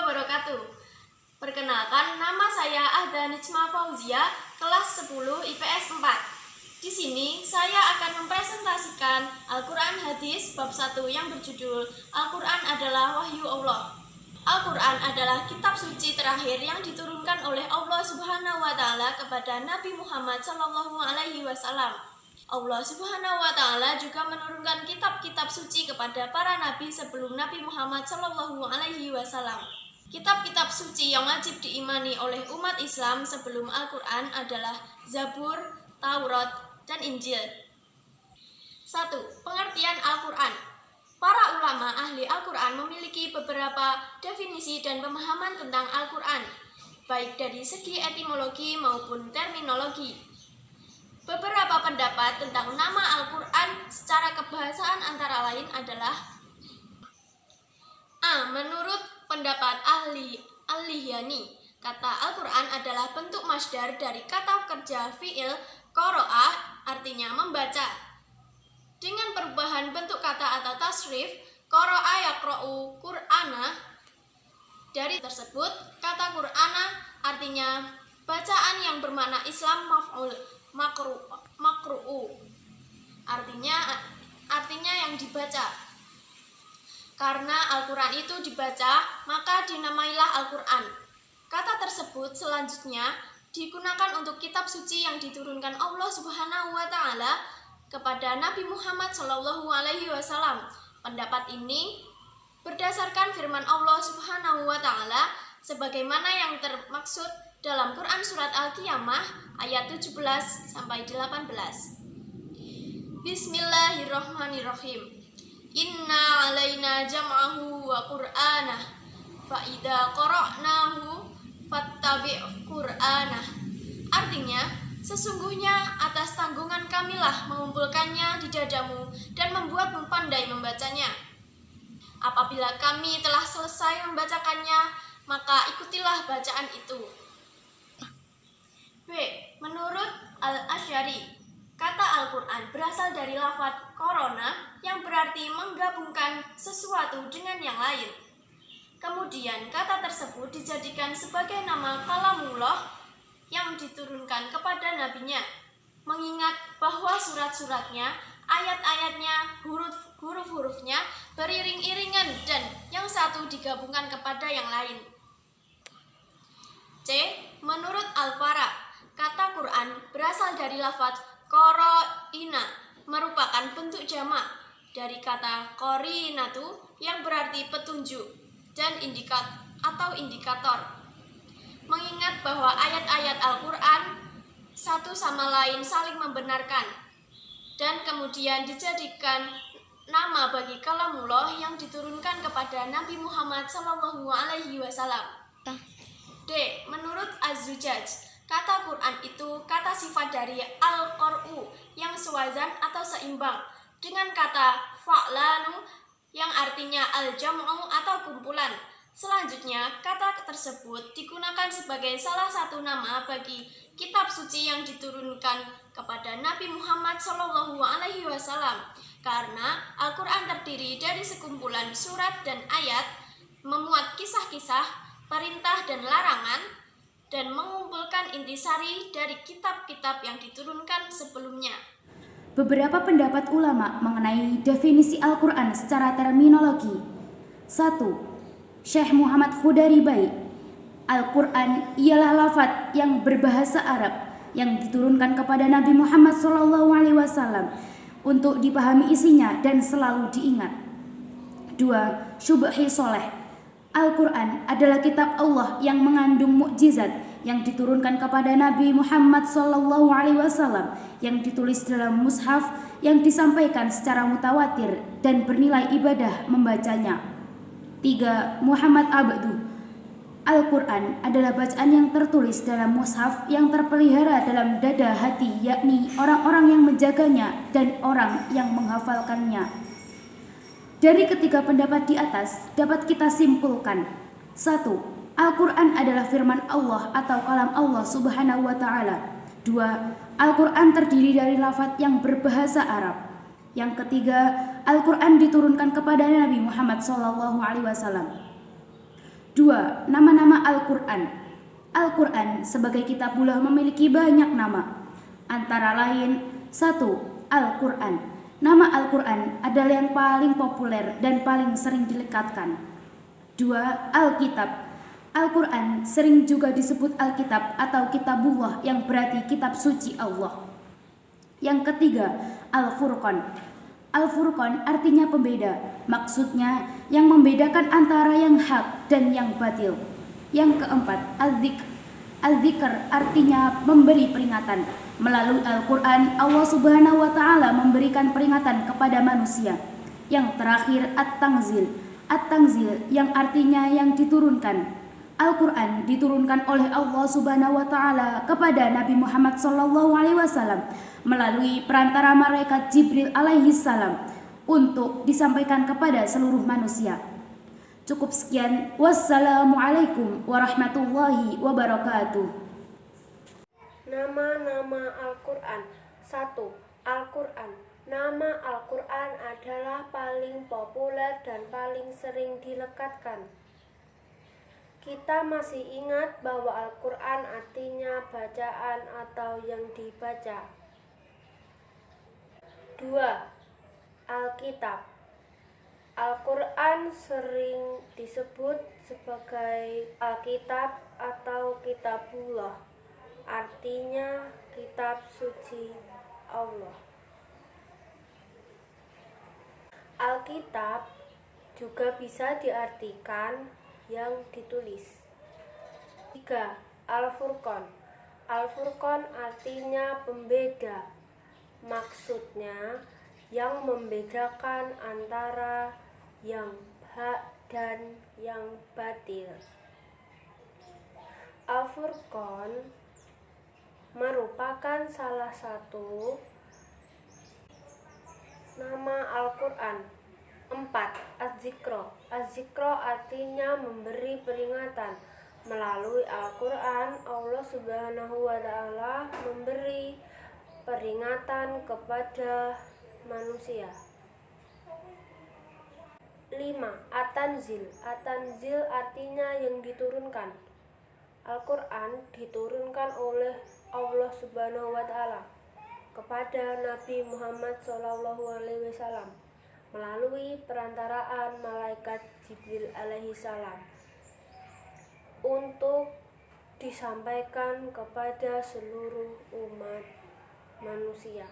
wabarakatuh. Perkenalkan, nama saya Ahda Nijma Fauzia, kelas 10 IPS 4. Di sini saya akan mempresentasikan Al-Quran Hadis bab 1 yang berjudul Al-Quran adalah Wahyu Allah. Al-Quran adalah kitab suci terakhir yang diturunkan oleh Allah Subhanahu wa Ta'ala kepada Nabi Muhammad SAW. Allah Subhanahu wa Ta'ala juga menurunkan kitab-kitab suci kepada para nabi sebelum Nabi Muhammad SAW. Kitab-kitab suci yang wajib diimani oleh umat Islam sebelum Al-Quran adalah Zabur, Taurat, dan Injil. 1. Pengertian Al-Quran. Para ulama ahli Al-Quran memiliki beberapa definisi dan pemahaman tentang Al-Quran, baik dari segi etimologi maupun terminologi. Beberapa pendapat tentang nama Al-Quran secara kebahasaan antara lain adalah: A. Menurut pendapat Al-Lihyani, kata Al-Quran adalah bentuk masdar dari kata kerja fi'il qara'a, artinya membaca. Dengan perubahan bentuk kata atau tasrif, qara'a yaqra'u Qur'ana, dari tersebut kata Qur'ana artinya bacaan yang bermakna Islam maf'ul makru'u, artinya yang dibaca. Karena Al-Quran itu dibaca, maka dinamailah Al-Quran. Kata tersebut selanjutnya digunakan untuk kitab suci yang diturunkan Allah Subhanahu wa Ta'ala kepada Nabi Muhammad SAW. Pendapat ini berdasarkan firman Allah Subhanahu wa Ta'ala sebagaimana yang termaksud dalam Quran surat Al-Qiyamah ayat 17 sampai 18. Bismillahirrahmanirrahim. Inna alaina jam'ahu wa qur'anah fa idza qara'nahu fattabi' qur'anah. Artinya, sesungguhnya atas tanggungan kamilah mengumpulkannya di dadamu dan membuatmu pandai membacanya. Apabila kami telah selesai membacakannya, maka ikutilah bacaan itu. B. Menurut Al-Asy'ari, kata Al-Quran berasal dari lafadz korona yang berarti menggabungkan sesuatu dengan yang lain. Kemudian kata tersebut dijadikan sebagai nama kalamullah yang diturunkan kepada nabinya, mengingat bahwa surat-suratnya, ayat-ayatnya, huruf-hurufnya beriring-iringan dan yang satu digabungkan kepada yang lain. C. Menurut Al-Fara, kata Quran berasal dari lafadz qoro'ina, merupakan bentuk jamak dari kata qorinatu yang berarti petunjuk dan indikator. Mengingat bahwa ayat-ayat Al-Quran satu sama lain saling membenarkan, dan kemudian dijadikan nama bagi kalamullah yang diturunkan kepada Nabi Muhammad SAW. D. Menurut Az-Zujaj, kata Quran itu kata sifat dari al-qar'u yang sewazan atau seimbang dengan kata fa'lanu yang artinya al-jam'u atau kumpulan. Selanjutnya, kata tersebut digunakan sebagai salah satu nama bagi kitab suci yang diturunkan kepada Nabi Muhammad SAW. Karena Al-Quran terdiri dari sekumpulan surat dan ayat, memuat kisah-kisah, perintah dan larangan, dan mengumpulkan intisari dari kitab-kitab yang diturunkan sebelumnya. Beberapa pendapat ulama mengenai definisi Al-Quran secara terminologi. 1. Syekh Muhammad Khudaribai, Al-Quran ialah lafadz yang berbahasa Arab yang diturunkan kepada Nabi Muhammad SAW untuk dipahami isinya dan selalu diingat. 2. Syubhi Soleh, Al-Quran adalah kitab Allah yang mengandung mukjizat yang diturunkan kepada Nabi Muhammad SAW yang ditulis dalam mushaf yang disampaikan secara mutawatir dan bernilai ibadah membacanya. 3. Muhammad Abdu, Al-Quran adalah bacaan yang tertulis dalam mushaf yang terpelihara dalam dada hati, yakni orang-orang yang menjaganya dan orang yang menghafalkannya. Dari ketiga pendapat di atas dapat kita simpulkan: 1. Al-Quran adalah firman Allah atau kalam Allah Subhanahu wa Ta'ala. 2. Al-Quran terdiri dari lafadz yang berbahasa Arab. Yang ketiga, Al-Quran diturunkan kepada Nabi Muhammad SAW. 2. Nama-nama Al-Quran. Al-Quran sebagai kitabullah memiliki banyak nama. Antara lain 1. Al-Quran. Nama Al-Quran adalah yang paling populer dan paling sering dilekatkan. 2. Alkitab. Al-Quran sering juga disebut Alkitab atau Kitabullah yang berarti kitab suci Allah. Yang ketiga, Al-Furqan. Al-Furqan artinya pembeda. Maksudnya yang membedakan antara yang hak dan yang batil. Yang keempat, Al-Dzikr. Al-Dzikr artinya memberi peringatan. Melalui Al-Quran, Allah Subhanahu wa Ta'ala memberikan peringatan kepada manusia. Yang terakhir, At-Tanzil. At-Tanzil yang artinya yang diturunkan. Al-Quran diturunkan oleh Allah Subhanahu wa Ta'ala kepada Nabi Muhammad SAW melalui perantara malaikat Jibril alaihi salam untuk disampaikan kepada seluruh manusia. Cukup sekian. Wassalamualaikum warahmatullahi wabarakatuh. Nama-nama Al-Quran. 1. Al-Quran. Nama Al-Quran adalah paling populer dan paling sering dilekatkan. Kita masih ingat bahwa Al-Quran artinya bacaan atau yang dibaca. 2. Alkitab. Al-Quran sering disebut sebagai Alkitab atau Kitabullah, artinya kitab suci Allah. Alkitab juga bisa diartikan yang ditulis. 3. Al-Furqan. Al-Furqan artinya pembeda. Maksudnya yang membedakan antara yang hak dan yang batil. Al-Furqan merupakan salah satu nama Al-Quran. 4. Az-Zikro. Az-Zikro artinya memberi peringatan. Melalui Al-Quran, Allah Subhanahu wa Ta'ala memberi peringatan kepada manusia. 5. At-Tanzil. At-Tanzil artinya yang diturunkan. Al-Quran diturunkan oleh Allah Subhanahu wa Ta'ala kepada Nabi Muhammad SAW melalui perantaraan malaikat Jibril alaihi salam untuk disampaikan kepada seluruh umat manusia.